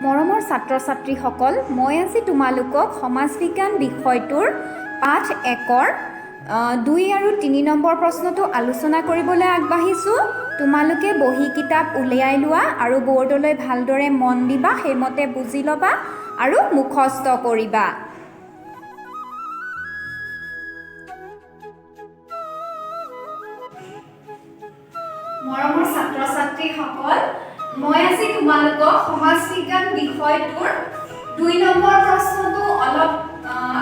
মৰমৰ ছাত্ৰ ছাত্ৰীসকল, মই আজি তোমালোকক সমাজ বিজ্ঞান বিষয়টোৰ পাঠ 1ৰ 2 আৰু 3 নম্বৰ প্ৰশ্নটো আলোচনা কৰিবলৈ আগবাঢ়িছোঁ। তোমালোকে বহি কিতাপ উলিয়াই লোৱা আৰু বৰ্ডলৈ ভালদৰে মন দিবা, সেইমতে বুজি ল'বা আৰু মুখস্থ কৰিবা। মৰমৰ ছাত্ৰ ছাত্ৰীসকল, মই আজি তোমালোকক সমাজ বিজ্ঞান বিষয়টোৰ 2 নম্বৰ প্ৰশ্নটো অলপ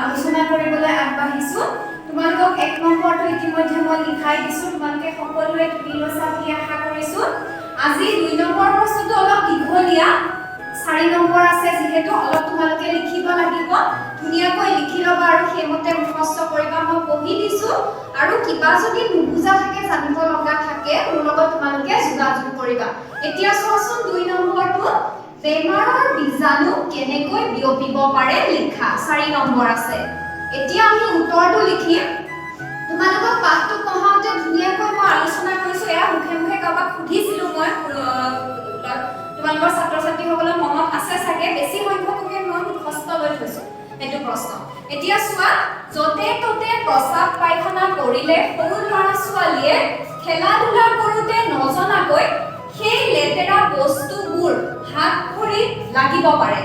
আলোচনা কৰিবলৈ আগবাঢ়িছোঁ। তোমালোকক 1 নম্বৰটো ইতিমধ্যে মই লিখাই দিছোঁ, তোমালোকে সকলোৱে তুলি লৈছা বুলি আশা কৰিছোঁ। আজি 2 নম্বৰ প্ৰশ্নটো অলপ দীঘলীয়া, 4 নম্বৰ আছে যিহেতু অলপ তোমালোকে লিখিব লাগিব। ধুনীয়াকৈ লিখি ল'বা আৰু সেইমতে মুখস্থ কৰিবা। মই পঢ়ি দিছোঁ আৰু কিবা যদি নুবুজা থাকে, জানিব লগা থাকে, মোৰ লগত তোমালোকে যোগাযোগ কৰিবা। এতিয়া চোৱাচোন 2 নম্বৰটো বেমাৰৰ বীজাণু কেনেকৈ বিয়পিব পাৰে লিখা। 4 নম্বৰ আছে। এতিয়া আমি উত্তৰটো লিখিম। তোমালোকক পাঠটো পঢ়াওঁতে ধুনীয়াকৈ মই আলোচনা কৰিছোঁ। এয়া মুখে মুখে কাৰোবাক সুধিছিলোঁ মই, তোমালোকৰ ছাত্ৰ ছাত্ৰীসকলৰ মনত আছে চাগে, বেছি সংখ্যককে মই মুখস্থ লৈ থৈছোঁ এইটো প্ৰশ্ন। এতিয়া চোৱা, য'তে ত'তে প্ৰস্ৰাৱ পায়খানা কৰিলে সৰু ল'ৰা ছোৱালীয়ে খেলা ধূলা কৰোঁতে নজনাকৈ সেই লেতেৰা বস্তুবোৰ হাত ভৰিত লাগিব পাৰে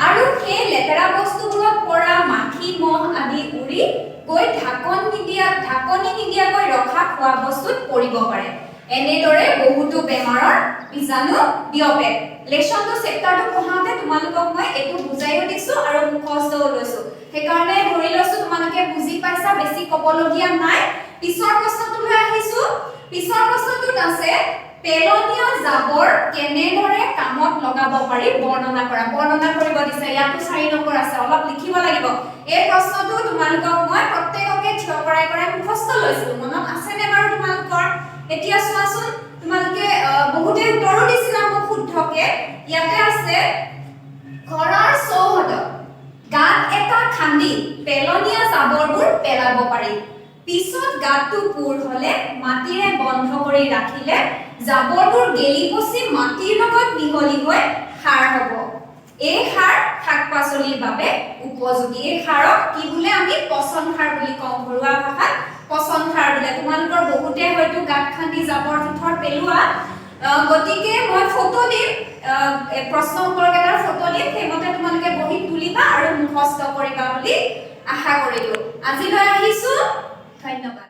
আৰু সেই লেতেৰা বস্তুবোৰত পৰা মাখি মহ আদি উৰি গৈ ঢাকনি নিদিয়াকৈ ৰখা খোৱা বস্তুত পৰিব পাৰে। এনেদৰে বহুতো বেমাৰৰ বীজাণু বিয়পে। লেচনটো চেপ্টাৰটো পঢ়াওঁতে তোমালোকক মই এইটো বুজাইও দিছোঁ আৰু মুখস্থও লৈছোঁ। সেইকাৰণে ধৰি লৈছোঁ তোমালোকে বুজি পাইছা, বেছি ক'বলগীয়া নাই। পিছৰ প্ৰশ্নটোলৈ আহিছোঁ। পিছৰ প্ৰশ্নটোত আছে পেলনীয়া জাবৰ কেনেদৰে কামত লগাব পাৰি বৰ্ণনা কৰা। বৰ্ণনা কৰিব দিছে। ইয়াতো 4 নম্বৰ আছে, অলপ লিখিব লাগিব। এই প্ৰশ্নটো তোমালোকক মই প্ৰত্যেককে থিয় কৰাই মুখস্থ লৈছিলোঁ। মনত আছেনে বাৰু তোমালোকৰ? এতিয়া চোৱাচোন, তোমালোকে বহুতে উত্তৰো দিছিলা মোক শুদ্ধকে। ইয়াতে আছে ঘৰৰ চৌহদত গাঁত এটা খান্দি পেলনীয়া জাবৰবোৰ পেলাব পাৰি। পিছত গাঁতটো পূৰ হ'লে মাটিৰে বন্ধ কৰি ৰাখিলে জাবৰবোৰ গেলি পচি মাটিৰ লগত মিহলি হৈ সাৰ হ'ব। এই সাৰ শাক-পাচলিৰ বাবে উপযোগী। এই সাৰক কি বোলে? আমি পচন সাৰ বুলি কওঁ, ঘৰুৱা ভাষাত পচন সাৰ বোলে। তোমালোকৰ বহুতে হয়তো গাঁত খান্দি জাবৰ-জোথৰ পেলোৱা, গতিকে মই ফটো দিম, প্ৰশ্ন উত্তৰকেইটাৰ ফটো দিম, সেইমতে তোমালোকে বহীত তুলিবা আৰু মুখস্থ কৰিবা বুলি আশা কৰিলোঁ। আজিলৈ আহিছোঁ, ধন্যবাদ।